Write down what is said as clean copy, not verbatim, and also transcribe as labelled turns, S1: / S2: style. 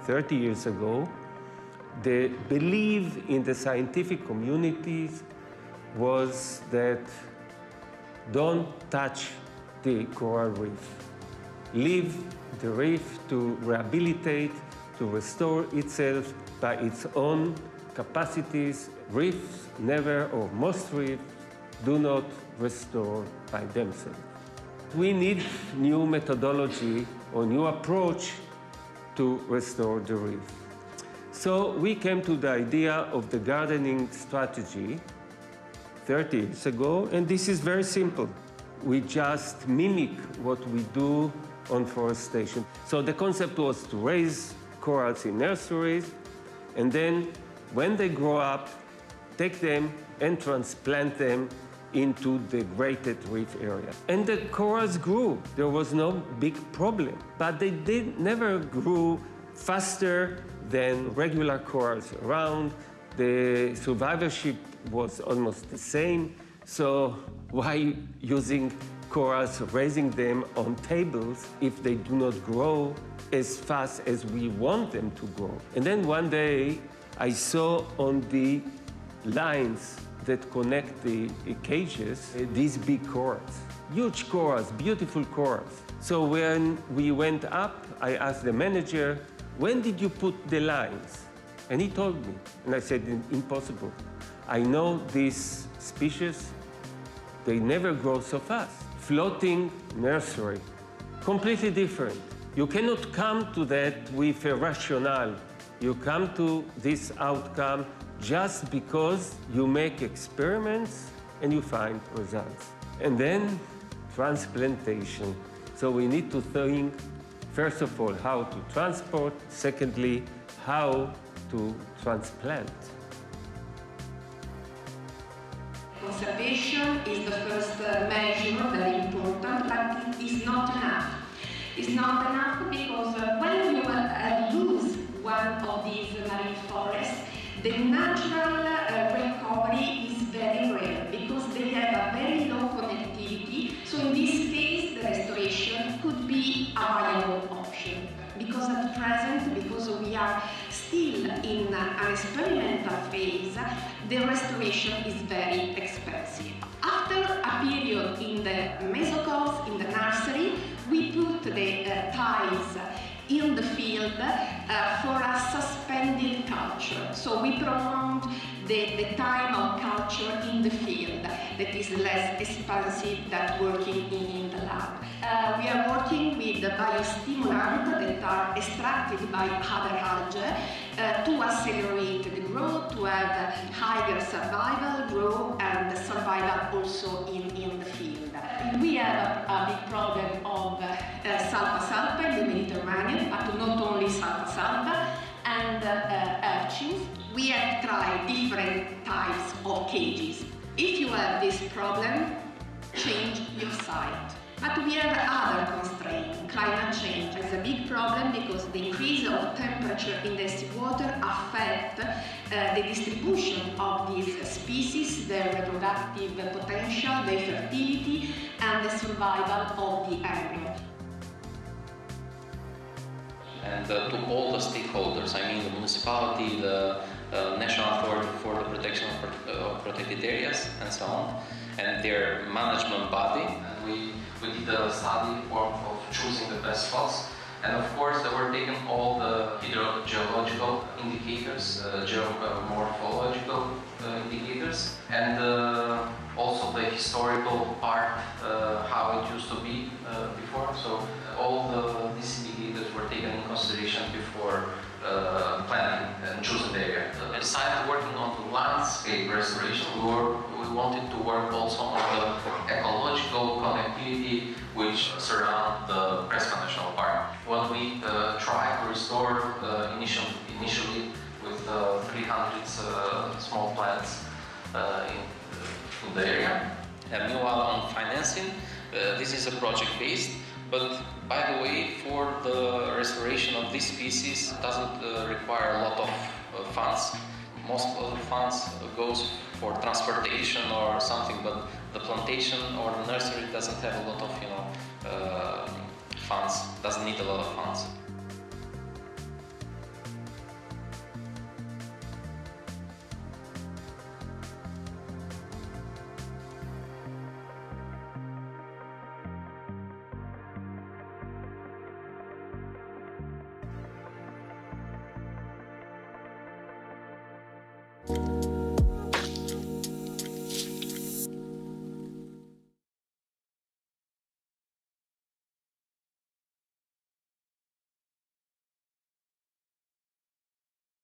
S1: 30 years ago, the belief in the scientific communities was that don't touch the coral reef. Leave the reef to rehabilitate, to restore itself by its own capacities. Reefs never, or most reefs, do not restore by themselves. We need new methodology or new approach to restore the reef. So we came to the idea of the gardening strategy 30 years ago, and this is very simple. We just mimic what we do on forestation. So the concept was to raise corals in nurseries, and then when they grow up, take them and transplant them into the graded reef area. And the corals grew. There was no big problem, but they never grew faster than regular corals around. The survivorship was almost the same. So why using corals, raising them on tables if they do not grow as fast as we want them to grow? And then one day I saw on the lines that connect the cages these big corals, huge corals, beautiful corals. So when we went up, I asked the manager, when did you put the lines? And he told me, and I said, impossible. I know these species, they never grow so fast. Floating nursery, completely different. You cannot come to that with a rationale. You come to this outcome just because you make experiments and you find results. And then transplantation. So we need to think, first of all, how to transport. Secondly, how to transplant.
S2: Conservation is the first measure, very important, but it is not enough. It's not enough because when you lose one of these marine forests, the natural recovery is very rare because they have a very low connectivity. So in this case, the restoration could be a viable option. Because at present, because we are still in an experimental phase, the restoration is very expensive. After a period in the mesocols, in the nursery, we put the tiles in the field for a suspended culture. So we prolonged the time of culture in the field that is less expensive than working in the lab. We are working with the biostimulants that are extracted by other algae to accelerate the growth, to have higher survival, growth, and survival also in the field. We have a big problem of salpa in the Mediterranean, but not only salpa and urchins. We have tried different types of cages. If you have this problem, change your site. But we have other constraints. Climate change is a big problem because the increase of temperature in the seawater affects the distribution of these species, their reproductive potential, their fertility, and the survival of the embryo.
S3: And to all the stakeholders, I mean the municipality, the National Authority for the Protection of Protected Areas, and so on, and their management body. And we did a study of choosing the best spots, and of course there were taken all the hydrogeological indicators, geomorphological indicators, and also the historical part, how it used to be before. So all these indicators were taken in consideration before planning and choosing the area. Besides working on the landscape restoration, we wanted to work also on the ecological connectivity which surround the Prespa National Park. When we tried to restore initially with 300 small plants in the area. And meanwhile, on financing, this is a project-based. But by the way, for the restoration of this species, it doesn't require a lot of funds. Most of the funds goes for transportation or something, but the plantation or the nursery doesn't have a lot of funds, doesn't need a lot of funds.